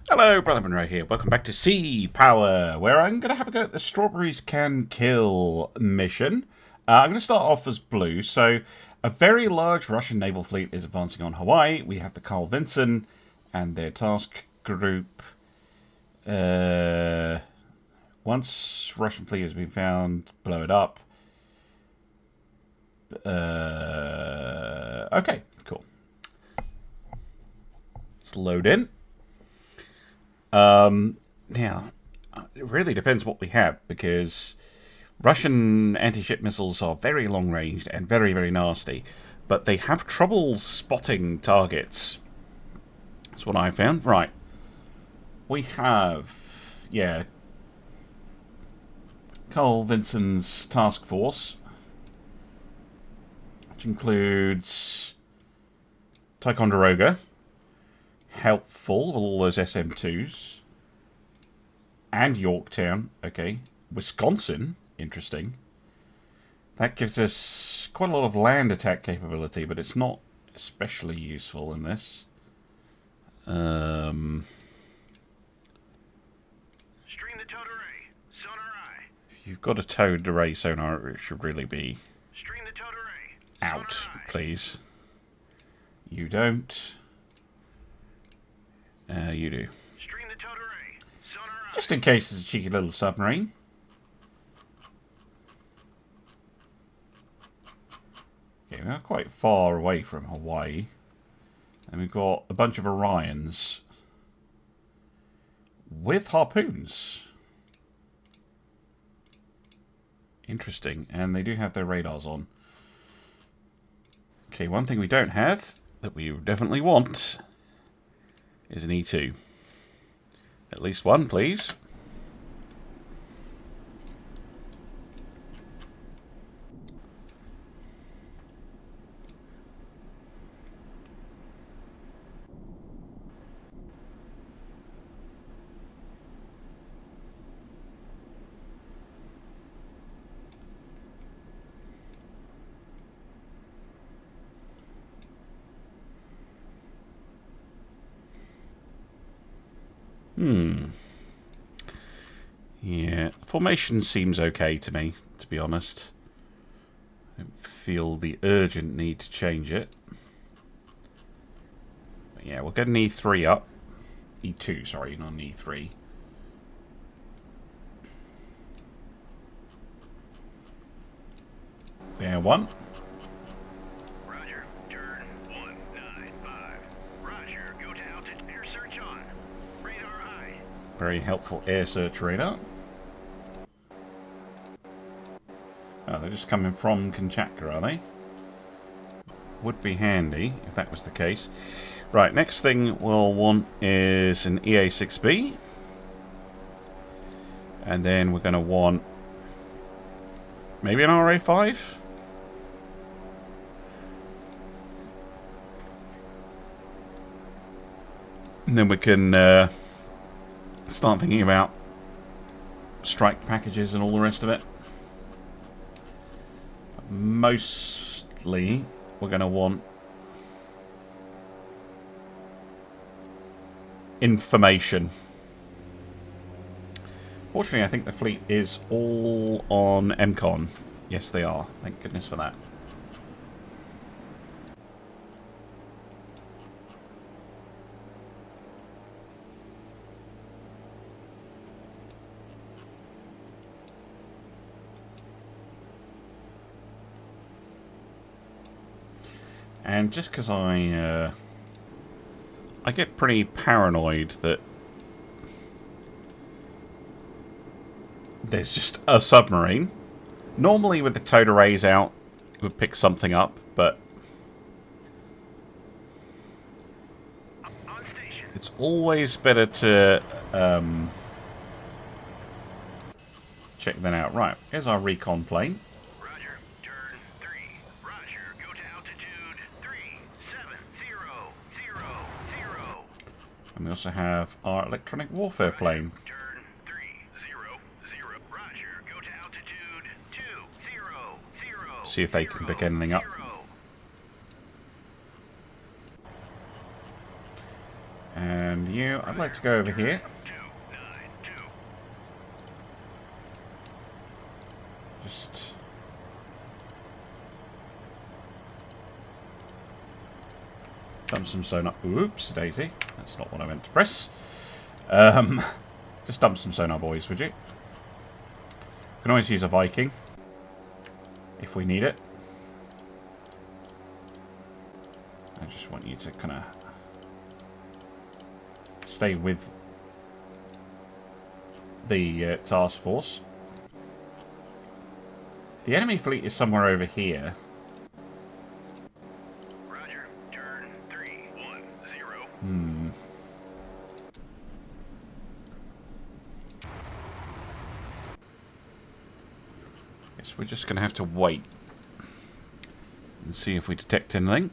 Hello, Brother Monroe here. Welcome back to Sea Power, where I'm going to have a go at the Strawberries Can Kill mission. I'm going to start off as blue. So, a very large Russian naval fleet is advancing on Hawaii. We have the Carl Vinson and their task group. Once Russian fleet has been found, blow it up. Okay, cool. Let's load in. Now, it really depends what we have, because Russian anti-ship missiles are very long-ranged and very, very nasty, but they have trouble spotting targets. That's what I found. Right. We have, Carl Vinson's task force, which includes Ticonderoga, helpful with all those SM2s, and Yorktown. Okay, Wisconsin, interesting. That gives us quite a lot of land attack capability, but it's not especially useful in this. Stream the towed array, sonar eye. If you've got a towed array sonar, it should really be Stream the towed array, out, please. You don't. You do. Stream the towed array, sonar eye. Just in case it's a cheeky little submarine. Okay, we're quite far away from Hawaii. And we've got a bunch of Orions with harpoons. Interesting. And they do have their radars on. Okay, one thing we don't have that we definitely want is an E2. At least one, please. Yeah, formation seems okay to me, to be honest. I don't feel the urgent need to change it. But yeah, we'll get an E3 up. E2, sorry, not an E3. Bear 1. Roger, turn 195. Roger, go to altitude, air search on. Radar high. Very helpful air search radar. Oh, they're just coming from Kamchatka, are they? Would be handy if that was the case. Right, next thing we'll want is an EA6B. And then we're going to want maybe an RA5. And then we can start thinking about strike packages and all the rest of it. Mostly, we're going to want information. Fortunately, I think the fleet is all on MCON. Yes, they are. Thank goodness for that. And just because I get pretty paranoid that there's just a submarine. Normally with the towed arrays out, it would pick something up, but it's always better to check that out. Right, here's our recon plane. And we also have our electronic warfare plane. Turn 300. Roger, go to altitude 200. See if they can pick anything up. And you, I'd like to go over here. Just... dump some sonar... Oops, daisy. That's not what I meant to press. Just dump some sonar, boys, would you? Can always use a Viking. If we need it. I just want you to kind of... stay with the task force. The enemy fleet is somewhere over here. Roger, turn 310. Guess we're just going to have to wait and see if we detect anything.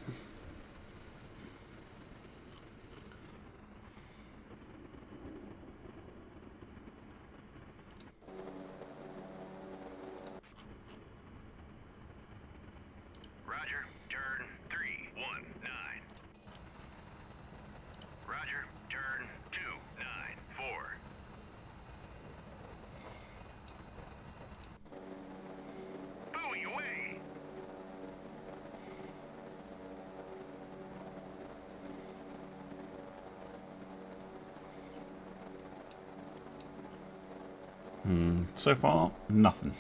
So far, nothing.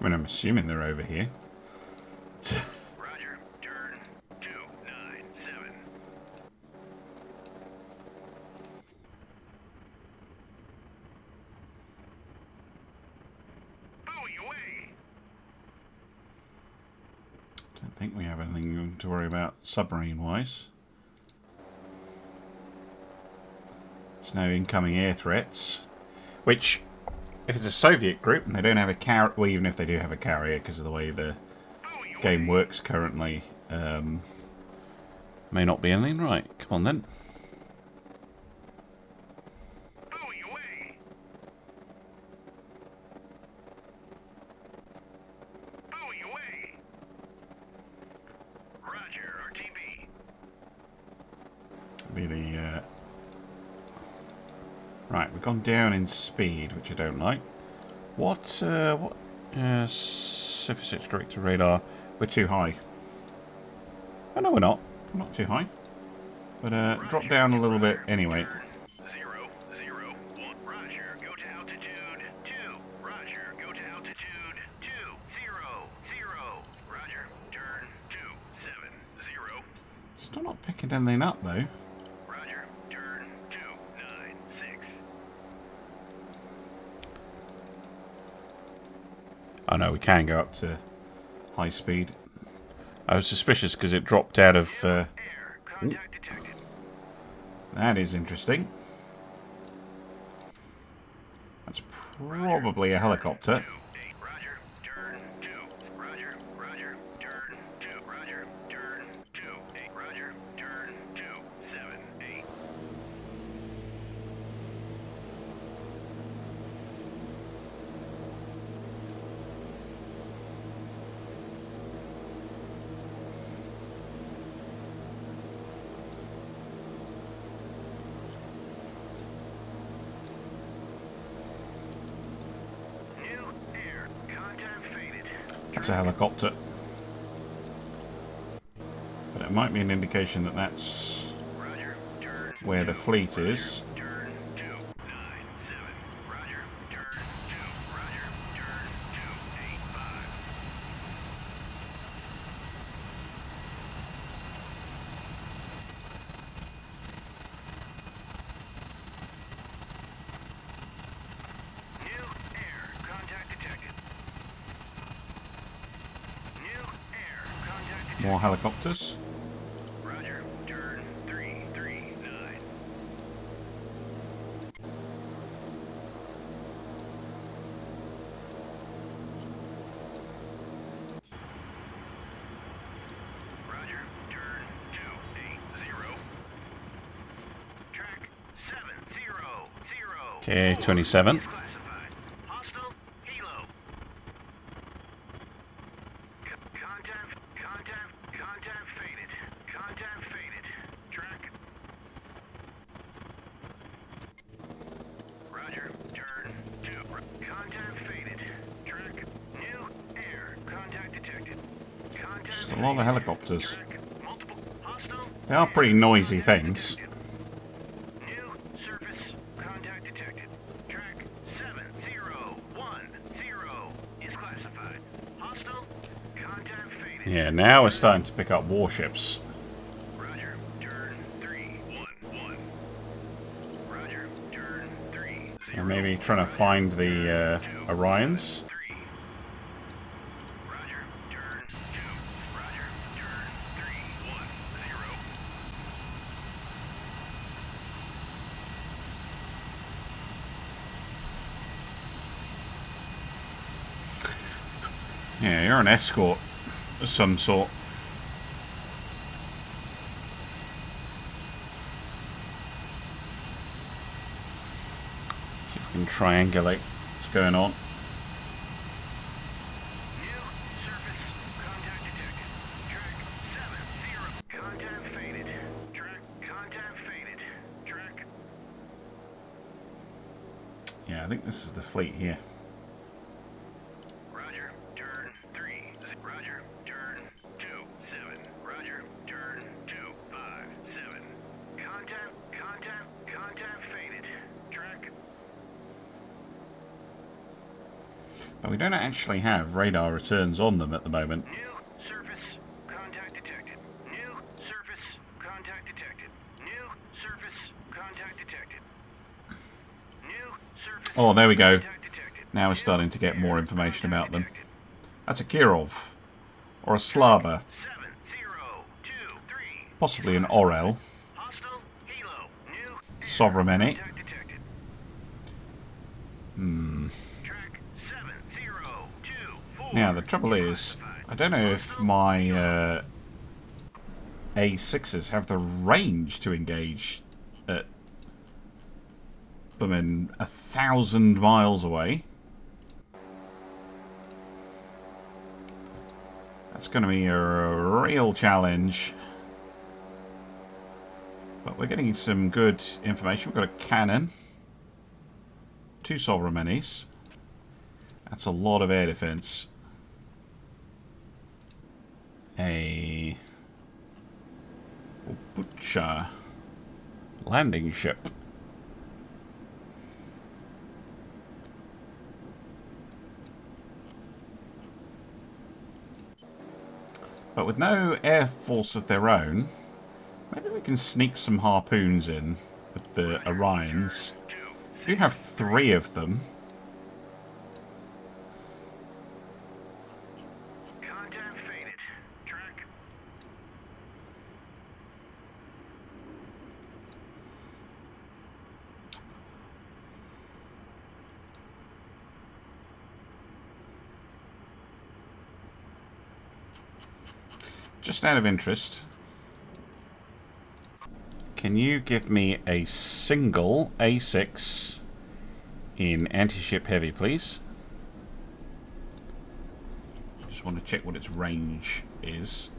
I mean, I'm assuming they're over here. Roger, turn 297. Buoy away. Don't think we have anything to worry about submarine-wise. There's no incoming air threats, which, if it's a Soviet group and they don't have a carrier, well, even if they do have a carrier, because of the way the game works currently, may not be anything. Right, come on then. Buoy away. Buoy away. Roger, RTB. Be the right. We've gone down in speed, which I don't like. What? What? 56 direct to radar. We're too high. Oh no, we're not. We're not too high. But drop down a little bit anyway. 001. Roger, go to altitude 2. Roger, go to altitude 200. Roger, turn 270. Still not picking anything up though. Roger, turn 296. Oh no, we can go up to high speed. I was suspicious because it dropped out of... Air, contact detected. that is interesting. That's probably a helicopter. 28. Roger, turn 2. Roger, turn 2. Roger, turn 28. Roger, turn 278. New air, contact faded. That's a helicopter. But it might be an indication that that's Roger, turn where the fleet is. turn 297. Roger, turn 2. Roger, turn 285. New air, contact detected. New air, contact detected. More helicopters. Roger, turn 339. Roger, turn 280. Track 700. Okay, 27. Classified. Hostile. Helo. Contact faded. Contact faded. Track. Roger. Turn. 2. Contact faded. Track. New air. Contact detected. Contact Just a lot of helicopters. track. Multiple. Hostile. They are pretty noisy things. New surface. Contact detected. Track 7010 is classified. Hostile. Contact faded. Yeah, now we're starting to pick up warships. Roger. Turn 311. Roger. Turn 30. And maybe trying to find the Orions. 3. Roger. Turn 2. Roger. Turn 310. Yeah, you're an escort of some sort. See if we can triangulate what's going on. New surface. Contact detected. Track 70. Contact faded. Track. Contact faded. Track. Yeah, I think this is the fleet here. Roger. Turn 3. Roger. Turn 2. 7. Roger. Turn 2. 5. 7. Contact faded. Track. But we don't actually have radar returns on them at the moment. New surface. Contact detected. New surface. Contact detected. New surface. Contact detected. New surface. Oh, there we go. Contact detected. Now we're starting to get more information about them. That's a Kirov. Or a Slava. 7023. Possibly an Orel. Hostile. Helo. New Sovereign. contact detected. Hmm. Track 7024. Now, the trouble is, I don't know if my A6s have the range to engage at blooming 1,000 miles away. That's going to be a real challenge. But we're getting some good information. We've got a cannon. 2 sovereign minis. That's a lot of air defense. A butcher landing ship. But with no air force of their own, maybe we can sneak some harpoons in with the Orions. We do have 3 of them. Contact faded. Track. Just out of interest, can you give me a single A6 in anti-ship heavy, please? Just want to check what its range is.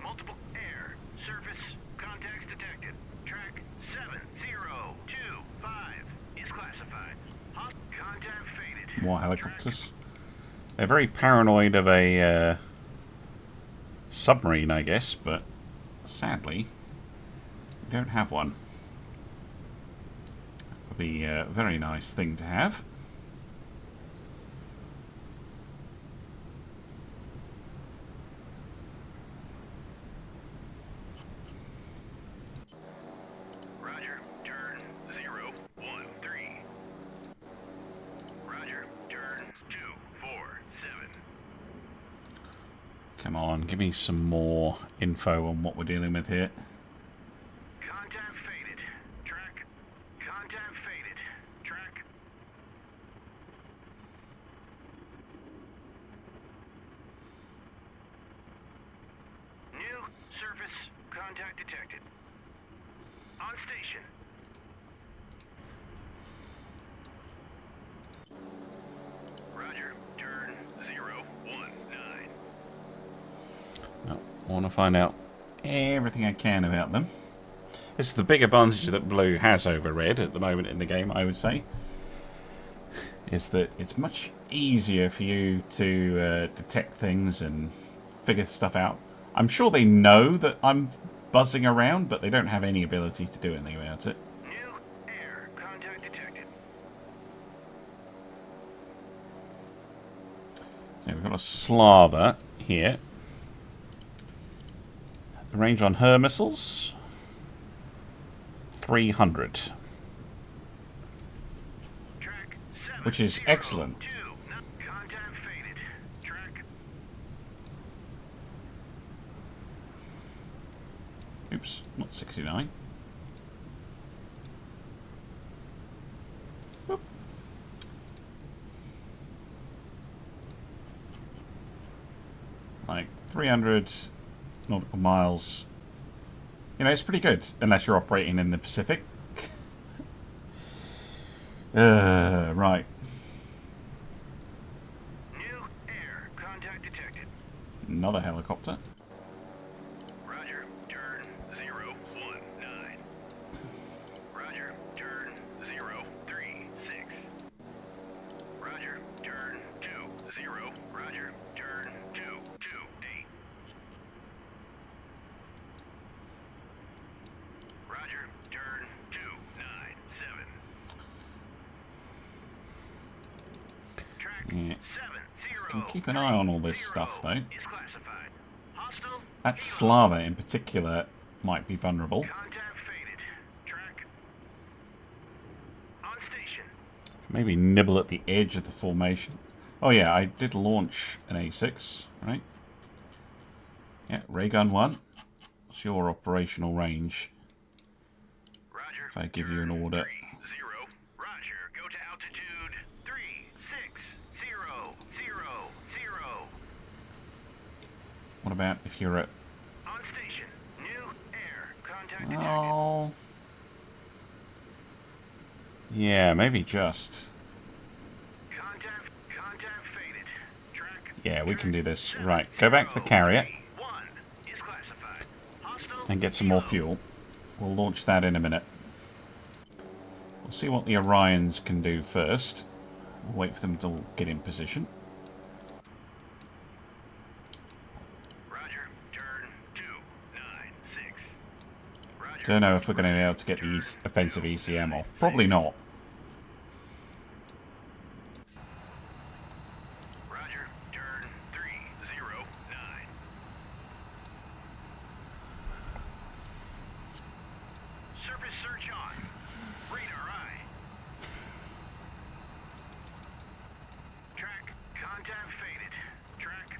Multiple air, surface, contacts detected. Track 7025 is classified. Contact faded. More helicopters. They're very paranoid of a submarine, I guess, but sadly, we don't have one. Would be a very nice thing to have. Roger, turn 013. Roger, turn 247. Come on, give me some more info on what we're dealing with here. Contact faded. Track. Contact faded. Track. Contact detected. On station. Roger. Turn 019. No, I want to find out everything I can about them. This is the big advantage that blue has over red at the moment in the game, I would say. Is that it's much easier for you to detect things and figure stuff out. I'm sure they know that I'm buzzing around, but they don't have any ability to do anything about it. New air. Contact detected. So we've got a Slava here. The range on her missiles, 300. Track 7, Which is 0, excellent. 2. Contact faded. Track. Oops, not 69. Whoop. Like 300 nautical miles. You know, it's pretty good, unless you're operating in the Pacific. Right. New air. Contact detected. Another helicopter. Roger. Turn 019. Roger. Turn 036. Roger. Turn 20. Roger. Turn 228. Roger. Turn 297. Track Yeah. 70. Can keep an eye on all this stuff, though. Is classified. Hostile. That Slava in particular might be vulnerable. Contact faded. Track. On station. Maybe nibble at the edge of the formation. Oh yeah, I did launch an A6, right? Yeah, ray gun 1. What's your operational range? Roger. If I give you an order. 30. Roger. Go to altitude 3600. What about if you're at... On station. New air. Contact detected. Well... Yeah, maybe just. Contact faded. Track. Yeah, we can do this. Right, go back to the carrier 1 is classified. Hostile. and get some more fuel. We'll launch that in a minute. We'll see what the Orions can do first. We'll wait for them to get in position. Roger. Turn 296. Roger. Don't know if we're going to be able to get the offensive ECM off. Probably not. Roger. Turn 309. Surface search on. Radar eye. Track. Contact faded. Track.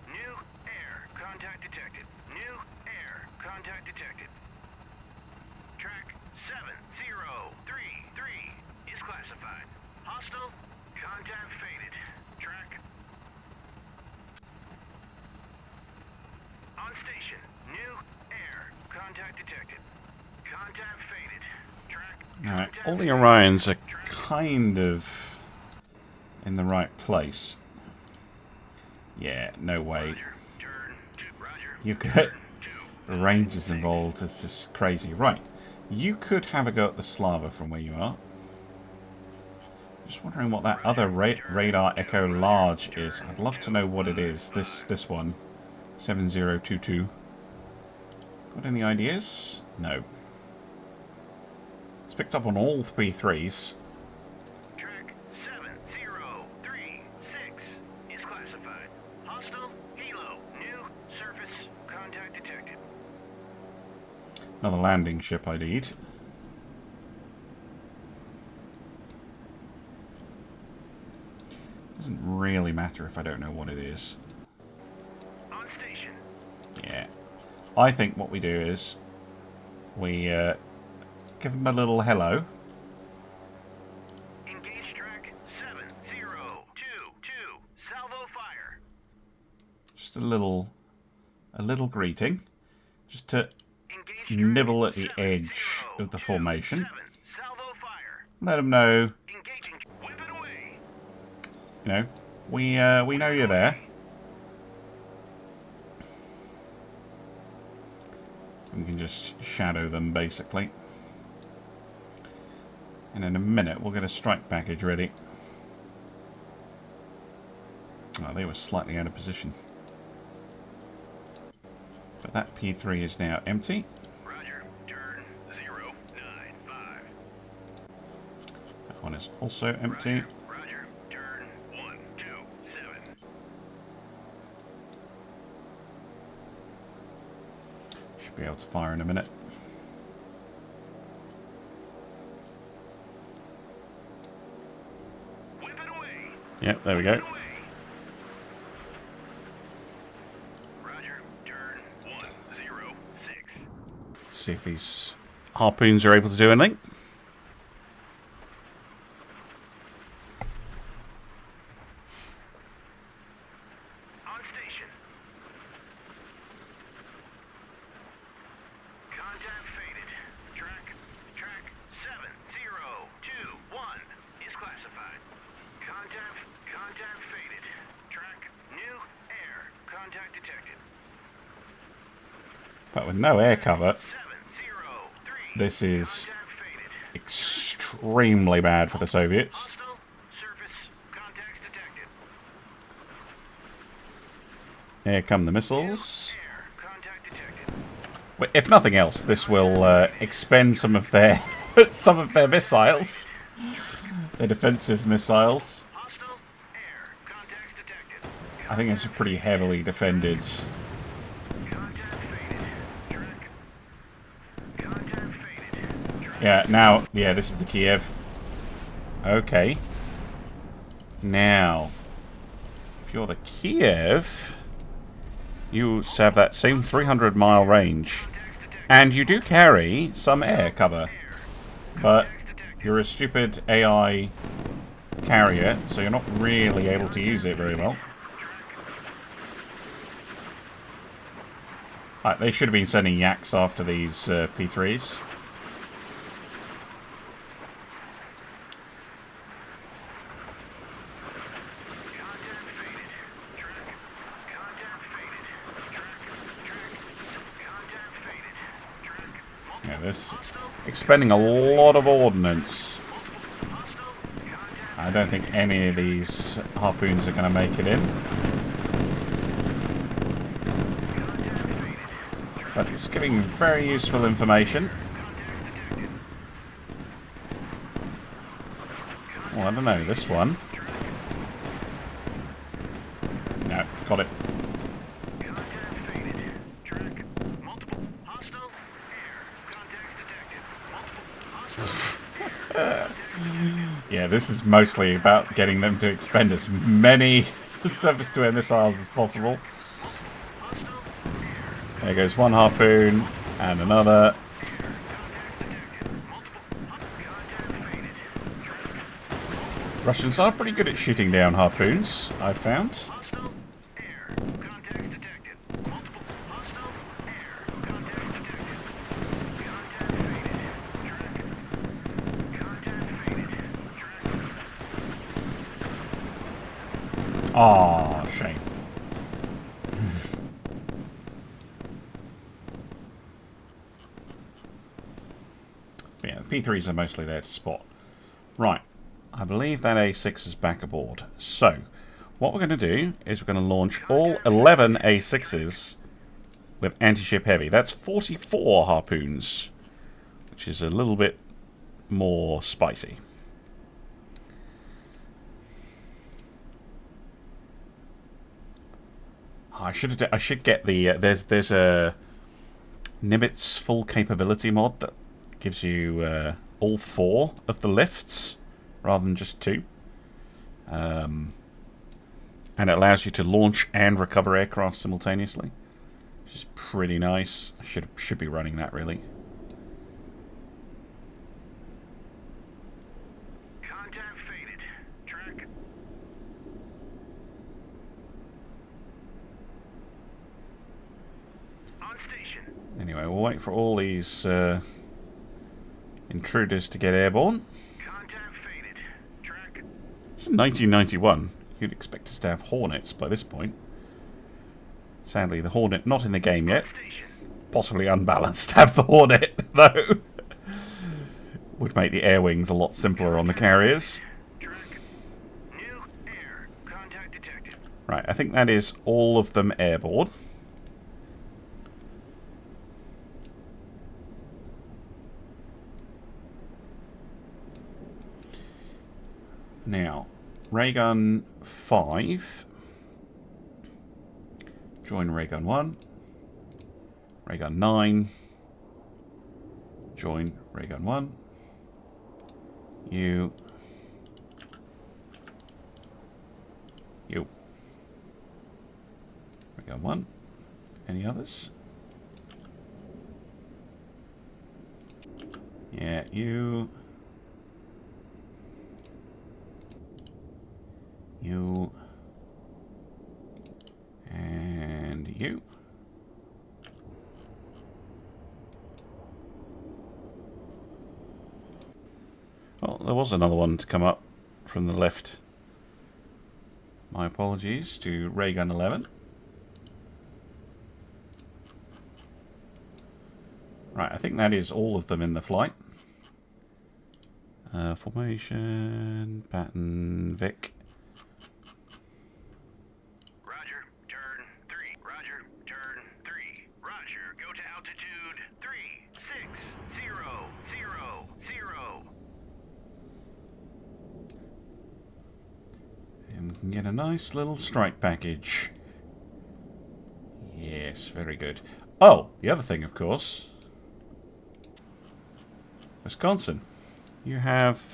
New air. Contact detected. New air. Contact detected. Track 7033 is classified. Hostile. Contact faded. Track. On station. New air. Contact detected. Contact faded. Track. Alright, all the Orions are kind of in the right place. Yeah, no way. Roger. Turn to Roger. You could... Turn The to range is involved, it's just crazy. Right, you could have a go at the Slava from where you are. Just wondering what that other radar Echo Large is. I'd love to know what it is. This one. 7022. Got any ideas? No. It's picked up on all 3 threes. Track 7036 is classified. Hostile helo. New surface contact detected. Another landing ship I need. Doesn't really matter if I don't know what it is. On station. Yeah. I think what we do is we give them a little hello. Engage track 7022. Salvo fire. Just a little greeting. just to Engage nibble at the turret edge of the formation. 727. Salvo fire. Let them know, Engaging. Whip it away. you know, we know you're there. We can just shadow them, basically. And in a minute, we'll get a strike package ready. Oh, they were slightly out of position. But that P3 is now empty. Roger. Turn 095. That one is also empty. Roger. Turn 127. Should be able to fire in a minute. Whip it away. Yep, there we go. Roger. Turn 106. Let's see if these harpoons are able to do anything. On station. Contact faded. Track 7021 is classified. Contact faded. Track new air. Contact detected. But with no air cover, 703. this is Contact faded. extremely bad for the Soviets. Hostile surface contacts detected. Here come the missiles. Air contact detected. Well, if nothing else, this will expend some of their some of their missiles, their defensive missiles. Hostile air contacts detected. I think it's a pretty heavily defended. Contact faded. Track. Contact faded. Track. Yeah, this is the Kiev. Okay. Now, if you're the Kiev, you have that same 300-mile range. And you do carry some air cover. But you're a stupid AI carrier, so you're not really able to use it very well. Right, they should have been sending yaks after these P3s. Yeah, this expending a lot of ordnance. I don't think any of these harpoons are going to make it in. But it's giving very useful information. Well, I don't know, this one. No, got it. Yeah, this is mostly about getting them to expend as many surface-to-air missiles as possible. There goes one harpoon, and another. Russians are pretty good at shooting down harpoons, I've found. Aw, shame. Yeah, the P3s are mostly there to spot. Right, I believe that A6 is back aboard. So, what we're going to do is we're going to launch all 11 A6s with anti-ship heavy. That's 44 harpoons, which is a little bit more spicy. I should get the there's a Nimitz full capability mod that gives you all 4 of the lifts rather than just 2, and it allows you to launch and recover aircraft simultaneously, which is pretty nice. I should be running that really. Contact faded. Track. On station. Anyway, we'll wait for all these intruders to get airborne. Contact faded. Track. This is 1991. You'd expect us to have Hornets by this point. Sadly, the Hornet not in the game yet. Station. Possibly unbalanced to have the Hornet, though. Would make the air wings a lot simpler on the carriers. Track. New air. Contact detected. Right, I think that is all of them airborne. Now, Raygun 5. Join Raygun 1. Raygun 9. Join Raygun 1. You. Raygun 1. Any others? Yeah, you. You. And you. Well, there was another one to come up from the left. My apologies to Raygun 11. Right, I think that is all of them in the flight. Formation, pattern, Vic. Roger, turn 3. Roger, turn 3. Roger, go to altitude 3600. And we can get a nice little strike package. Yes, very good. Oh, the other thing, of course. Wisconsin. You have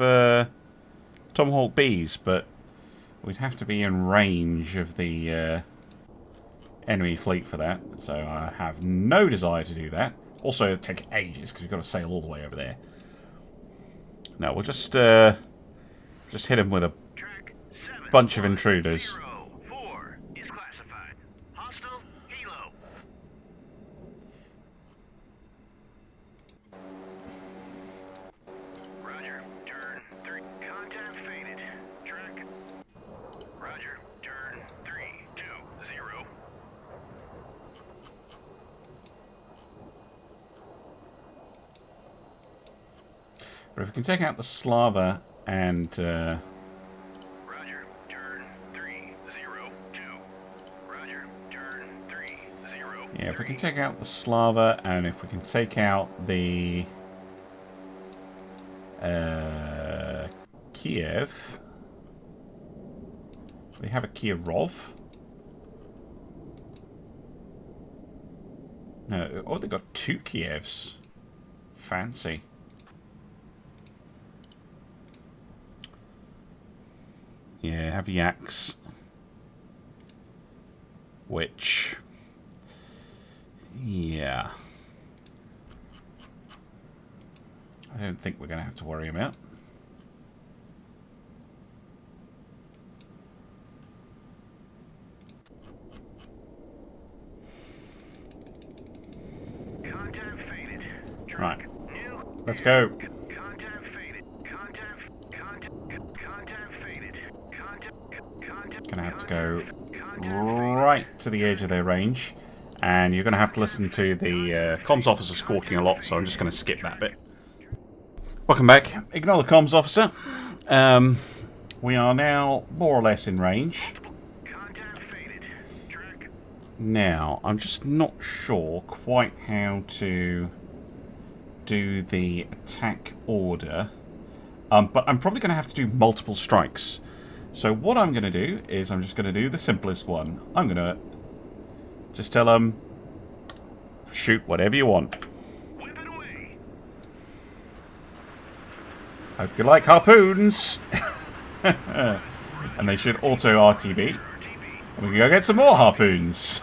Tomahawk Bs, but we'd have to be in range of the enemy fleet for that, so I have no desire to do that. Also, it'll take ages, because we've got to sail all the way over there. No, we'll just hit him with a Track 7. bunch of intruders. 04 is classified. Hostile helo. Roger, turn 3. Contact faded. Track. Roger, turn 320. But if we can take out the Slava and Roger, turn 302. Roger, turn 30. yeah, if we can take out the Slava and if we can take out the Kiev. They have a Kievov. No, oh, they got 2 Kievs. Fancy. Yeah, have Yaks. Which... yeah. I don't think we're going to have to worry about. Contact faded. Right. New Let's go. contact faded. Contact faded. Gonna have to go right to the edge of their range. And you're going to have to listen to the comms officer squawking a lot, so I'm just going to skip that bit. Welcome back. Ignore the comms officer. We are now more or less in range. Contact faded. Track. Now, I'm just not sure quite how to do the attack order. But I'm probably going to have to do multiple strikes. So what I'm going to do is I'm just going to do the simplest one. I'm going to just tell them, shoot whatever you want. Whip it away. Hope you like harpoons. And they should auto RTB. And we can go get some more harpoons.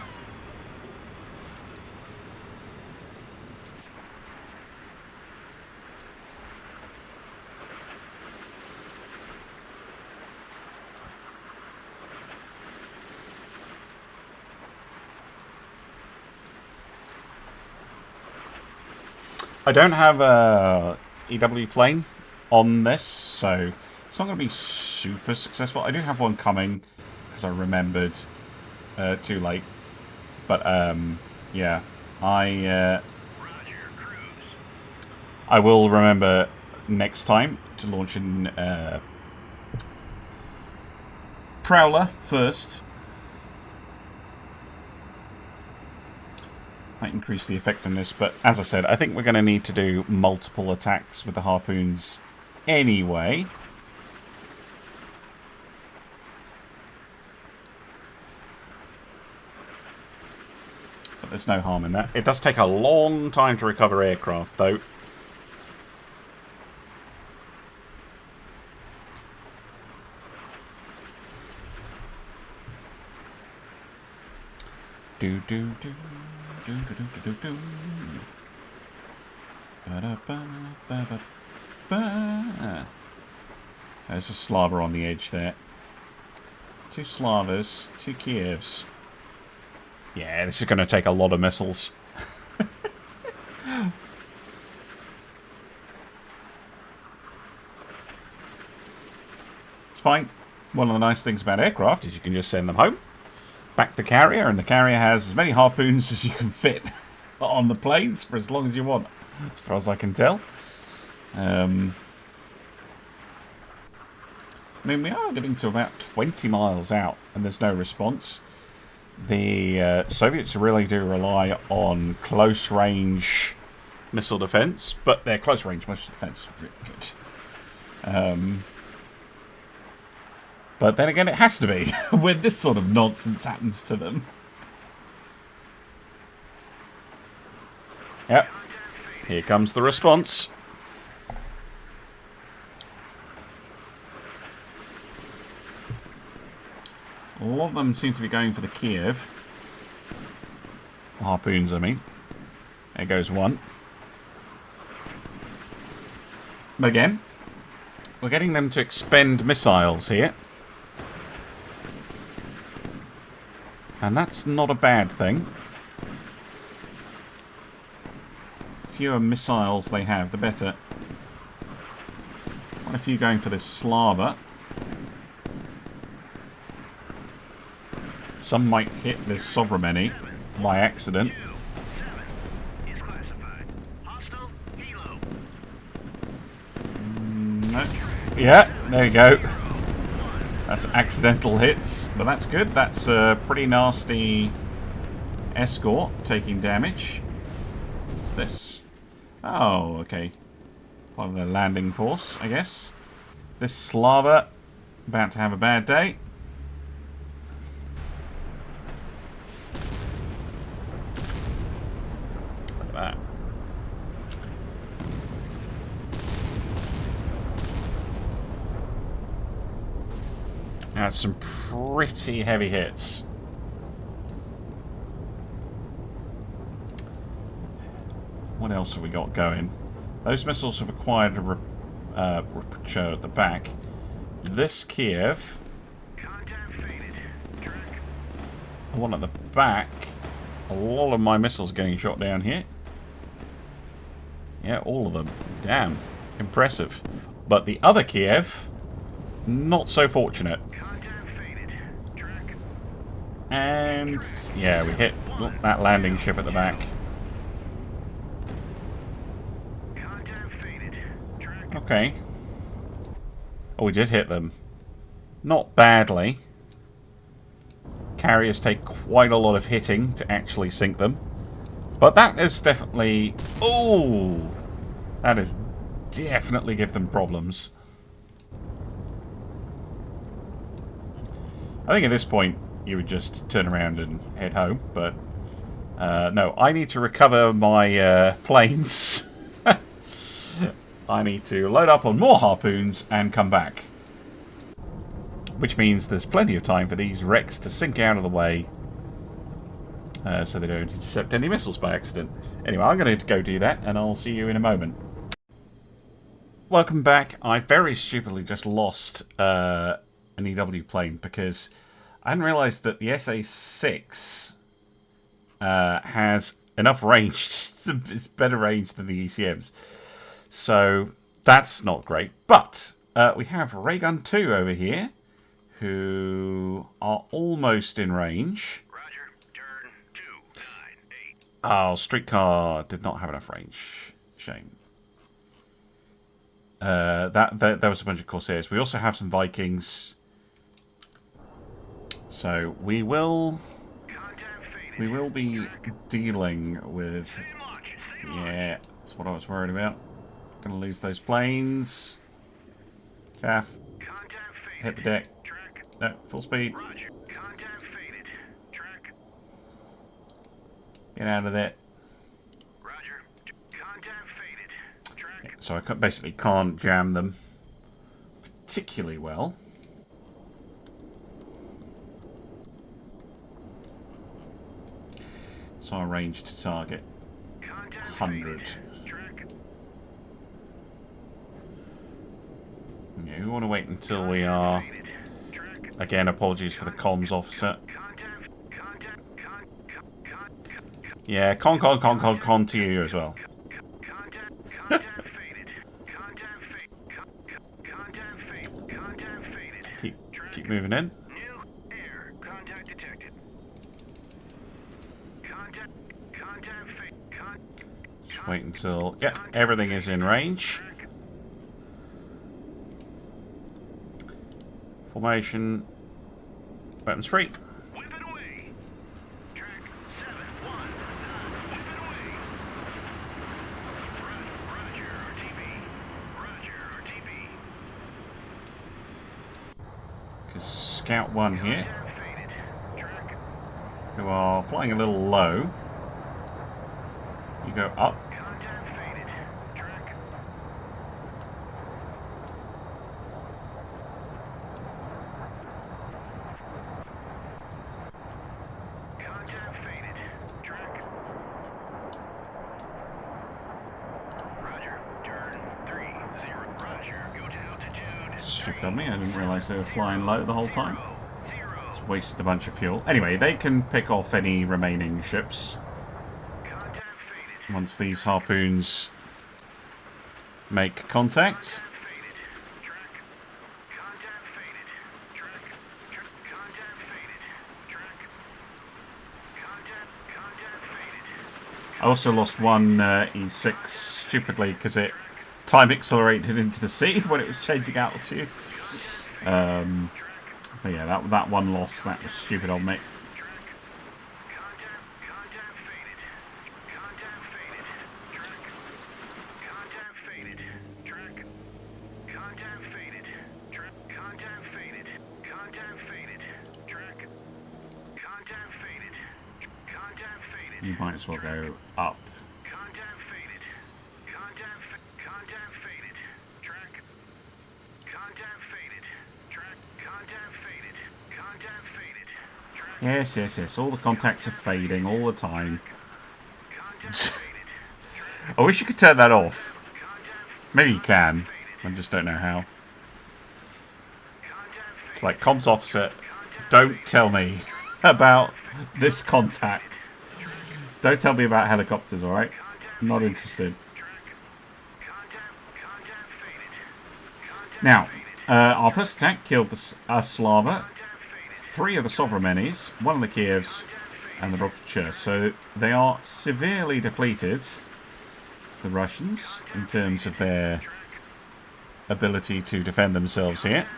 I don't have a EW plane on this, so it's not going to be super successful. I do have one coming, because I remembered too late. But, yeah, I will remember next time to launch in Prowler first. Might increase the effectiveness, but as I said, I think we're going to need to do multiple attacks with the harpoons anyway. But there's no harm in that. It does take a long time to recover aircraft, though. Do do do do do do do do. Ba da ba ba ba ba. There's a Slava on the edge there. 2 Slavas, 2 Kievs. Yeah, this is going to take a lot of missiles. It's fine. One of the nice things about aircraft is you can just send them home, back to the carrier, and the carrier has as many harpoons as you can fit on the planes for as long as you want, as far as I can tell. I mean, we are getting to about 20 miles out, and there's no response. The Soviets really do rely on close-range missile defense, but their close-range missile defense is really good. But then again, it has to be when this sort of nonsense happens to them. Yep. Here comes the response. A lot of them seem to be going for the Kiev. Harpoons, I mean. There goes one. Again, we're getting them to expend missiles here. And that's not a bad thing. Fewer missiles they have, the better. Quite a few going for this Slava. Some might hit this Sovereign by accident. No. Yeah, there you go. That's accidental hits, but that's good. That's a pretty nasty escort taking damage. What's this? Oh, okay. Part of the landing force, I guess. This Slava about to have a bad day. Look at that. That's some pretty heavy hits. What else have we got going? Those missiles have acquired a reputio at the back. This Kiev. The one at the back. A lot of my missiles getting shot down here. Yeah, all of them. Damn. Impressive. But the other Kiev, not so fortunate. And yeah, we hit that landing ship at the back. Okay. Oh, we did hit them. Not badly. Carriers take quite a lot of hitting to actually sink them. But that is definitely... Oh! That is definitely give them problems. I think at this point you would just turn around and head home, but no, I need to recover my planes. I need to load up on more harpoons and come back. Which means there's plenty of time for these wrecks to sink out of the way so they don't intercept any missiles by accident. Anyway, I'm going to go do that, and I'll see you in a moment. Welcome back. I very stupidly just lost an EW plane because I hadn't realised that the SA-6 has enough range. It's better range than the ECMs. So that's not great. But we have Ray Gun 2 over here, who are almost in range. Roger. Turn 298. Oh, Streetcar did not have enough range. Shame. There was a bunch of Corsairs. We also have some Vikings. So we will be dealing with. Yeah, that's what I was worried about. Gonna lose those planes. Chaff. Hit the deck. No, full speed. Get out of there. So I basically can't jam them particularly well. So our range to target 100. Yeah, we want to wait until we are. Again, apologies for the comms officer. Yeah, con to you as well. Keep moving in. Just wait until everything is in range. Formation. Weapons free. Scout 1 here, who are flying a little low. You go up. Stupid on me, I didn't realise they were flying low the whole time. It's wasted a bunch of fuel. Anyway, they can pick off any remaining ships once these harpoons make contact. I also lost one E6 stupidly because it time accelerated into the sea when it was changing altitude. But yeah, that one loss, that was stupid on me. You might as well go up. Yes. All the contacts are fading all the time. I wish you could turn that off. Maybe you can. I just don't know how. It's like, comms officer, don't tell me about this contact. Don't tell me about helicopters, alright? I'm not interested. Now, our first attack killed the Slava, 3 of the Sovereignenes, 1 of the Kievs, and the Rupture. So they are severely depleted, the Russians, in terms of their ability to defend themselves here.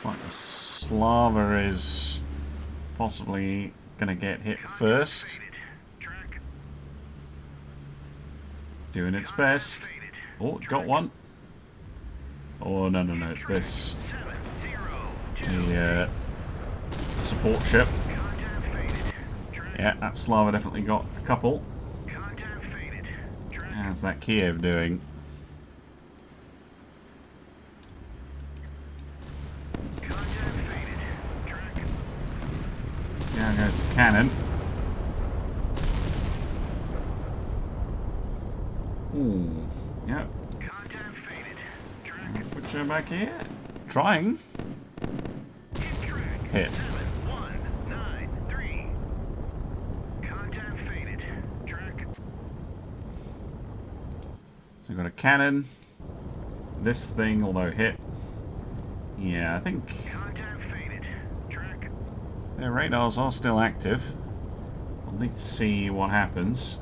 Like the Slava is possibly going to get hit first. Doing its best. Oh, got one. Oh, no, no, no, it's this. The support ship. Yeah, that Slava definitely got a couple. How's that Kiev doing? There goes the cannon. Ooh, yep. Put you back here. Trying. Hit. So we've got a cannon. This thing, although hit. Yeah, I think their radars are still active. I'll need to see what happens.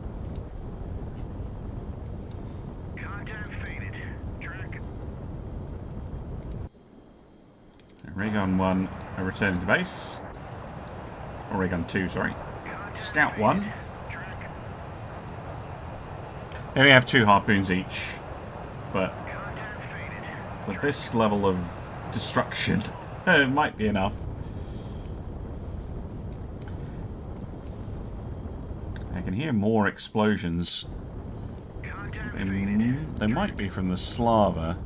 Raygun 1 are returning to base. Or Raygun 2, sorry. Scout 1. They only have 2 harpoons each. But with this level of destruction, it might be enough. I can hear more explosions. They might be from the Slava.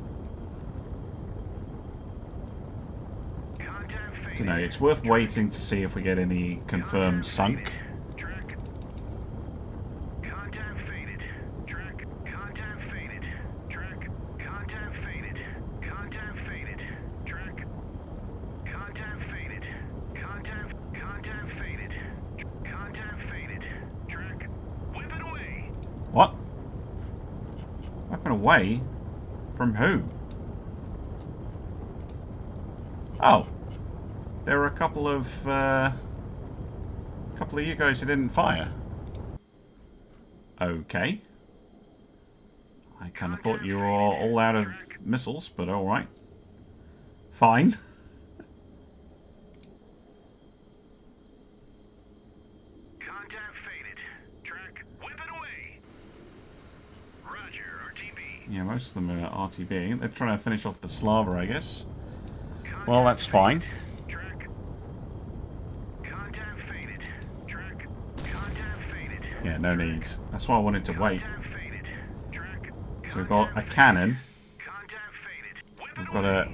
I don't know, it's worth waiting to see if we get any confirmed sunk. What? Weapon away? From who? Oh. There were a couple of you guys who didn't fire. Okay. I kind of thought you were all out of missiles, but all right. Fine. Contact faded. Track. Whip it away. Roger, RTB. Yeah, most of them are RTB. They're trying to finish off the Slava, I guess. Well, that's fine. Yeah, no needs. That's why I wanted to wait. So we've got a cannon. We've got a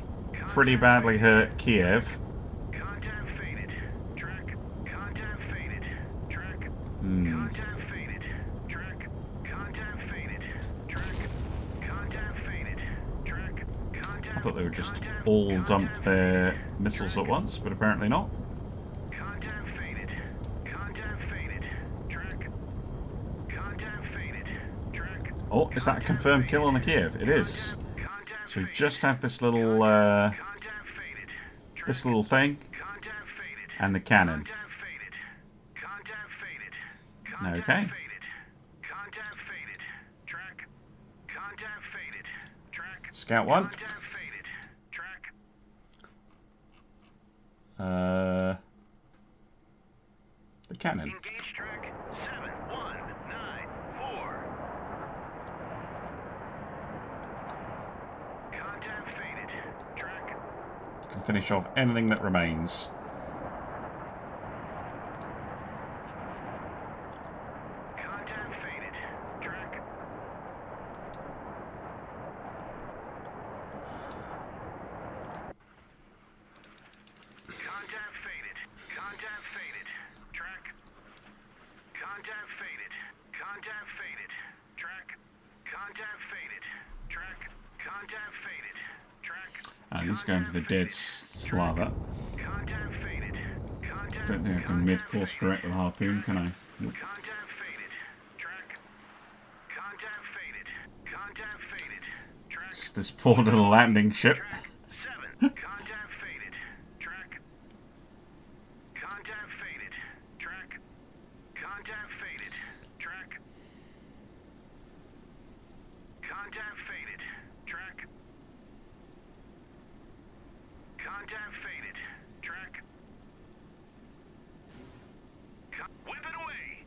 pretty badly hurt Kiev. I thought they would just all dump their missiles at once, but apparently not. Oh, is that a confirmed kill on the Kiev? It is. So we just have this little thing and the cannon. Okay. Scout 1. The cannon. Engage track 7194. Contact faded. Track. Can finish off anything that remains. Contact faded. Track. Contact faded. Contact faded. Track. Contact faded. Contact faded. Track. Contact faded. Track. Contact faded. Track. And he's going for the dead Slava. Contact faded. Contact. Don't think I can mid-course correct with Harpoon, can I? Nope. Contact faded. Track. Contact faded. Contact faded. Track. It's this poor little landing ship. 7. Contact faded. Track. Contact faded. Track. Contact faded. Track. Contact faded. Track. Contact faded. Track. Whip it away.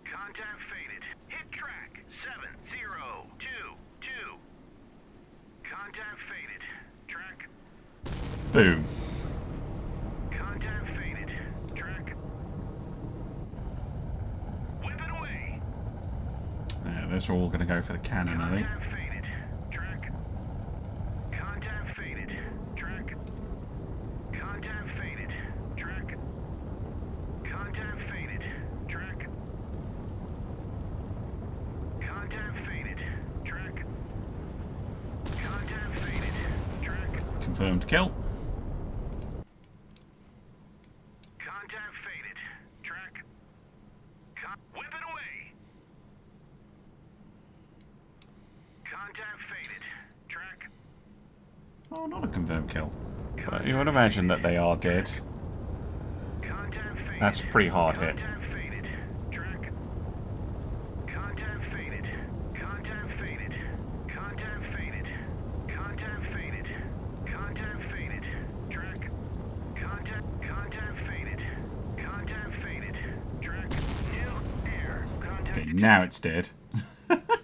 Contact faded. Hit track 70. Contact faded. Track. Boom. Contact faded. Track. Whip it away. Yeah, those are all going to go for the cannon, I think. Contact faded. Track. Contact faded. Track. Contact faded. Track. Contact faded. Track. Contact faded. Track. Contact faded. Track. Confirmed kill. Contact faded. Track. Whip it away. Contact faded. Track. Oh, not a confirmed kill. But you would imagine that they are dead. Contact faded. That's a pretty hard hit. Contact faded. Track. Contact faded. Contact faded. Contact faded. Contact faded. Contact faded. Track. Contact faded. Contact faded. Track. New air. Contact. Okay, now it's dead. Contact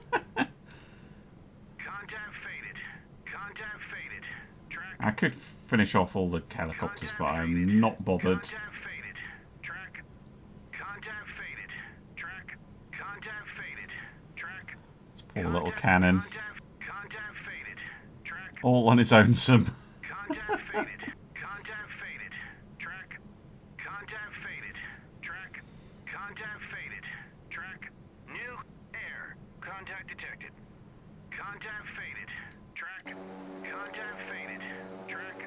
faded. Contact faded. Track. I could finish off all the helicopters, but I'm not bothered. Contact faded. Track. Contact faded. Track. Contact faded. Track. Poor little cannon. Contact faded. Track. All on his own some. Contact faded. Contact faded. Track. Contact faded. Track. Contact faded. Track. New air. Contact detected. Contact faded. Track. Contact faded. Track.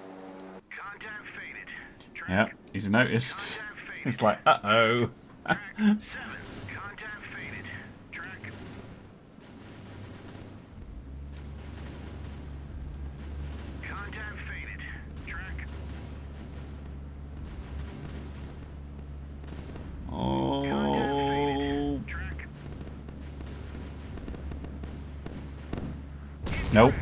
Contact faded. Track. Yep, he's noticed. Contact faded. He's like, uh-oh. Track. 7. Contact faded. Track. Contact faded. Track. Oh. Track. Nope.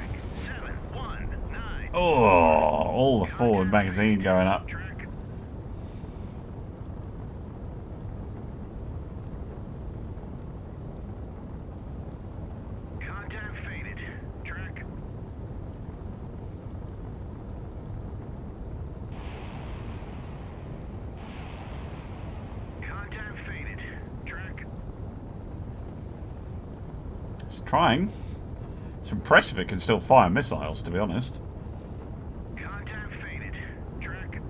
7 1 9. Oh, all the forward magazine going up. Track. Contact faded. Track. Contact faded. Track. It's trying. It's impressive it can still fire missiles, to be honest. Contact faded. Track.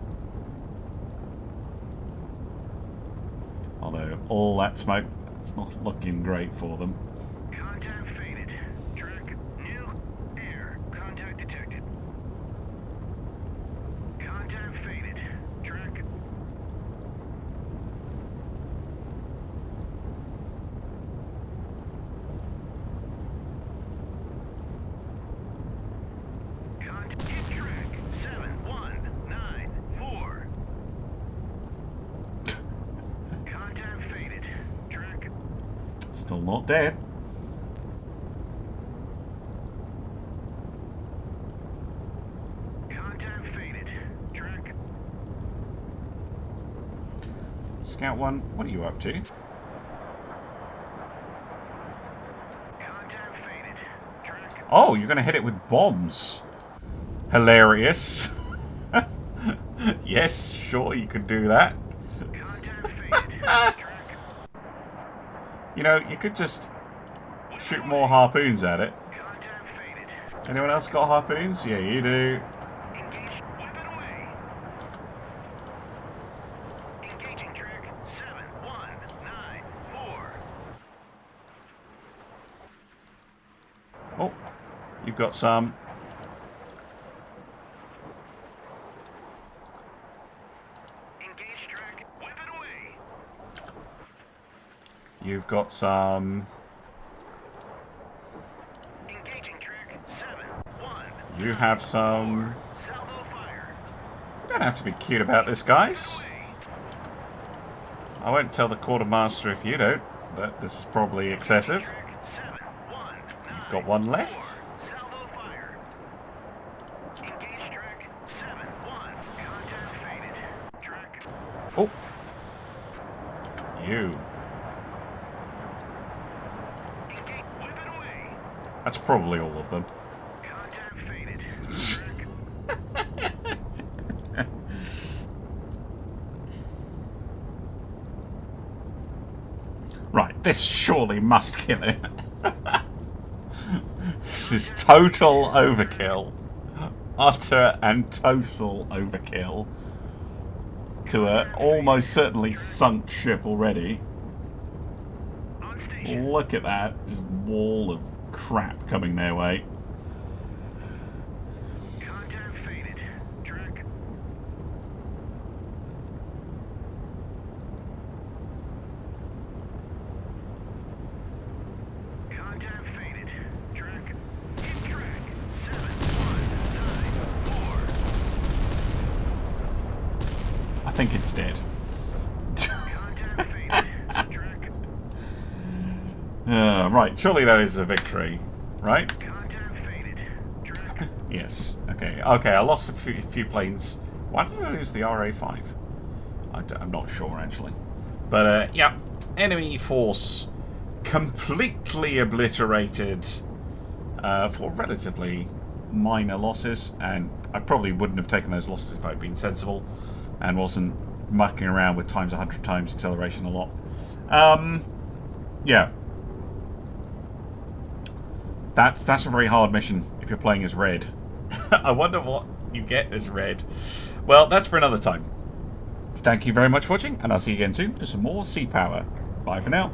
Although, all that smoke, it's not looking great for them. Contact faded. Track. New air. Contact detected. Contact faded. Track. Contact track. 7 1 9 4. Contact faded. Track. Still not dead. Contact faded. Track. Scout 1, what are you up to? Contact faded. Track. Oh, you're going to hit it with bombs. Hilarious. Yes, sure, you could do that. Contact faded. Track. You know, you could just shoot more harpoons at it. Contact faded. Anyone else got harpoons? Yeah, you do. Engage. Whip it away. Engaging track. 7 1 9 4. Oh, you've got some. Engage track. Whip it away. You've got some. Engaging track. 7 1. You have some. Salvo fire. You don't have to be cute about this, guys. Away. I won't tell the quartermaster if you don't, but this is probably excessive. Track. 7 1 9. You've got one left. Salvo fire. Engage track. 7 1. Contact faded. Track. Oh. You. Engage. Whip it away. That's probably all of them. Contact faded. This surely must kill it. This is total overkill. Utter and total overkill. To a almost certainly sunk ship already. Look at that. Just wall of crap coming their way. Contact faded. Track. Contact faded. Track. In track. 7194. I think it's dead. Contact faded. Track. Right, surely that is a victory, right? Contact faded. Track. Yes. Okay. Okay, I lost a few planes. Why did I lose the RA5? I'm not sure, actually. But, yeah. Enemy force completely obliterated for relatively minor losses. And I probably wouldn't have taken those losses if I'd been sensible and wasn't mucking around with times 100 times acceleration a lot. Yeah. That's a very hard mission if you're playing as red. I wonder what you get as red. Well, that's for another time. Thank you very much for watching, and I'll see you again soon for some more Sea Power. Bye for now.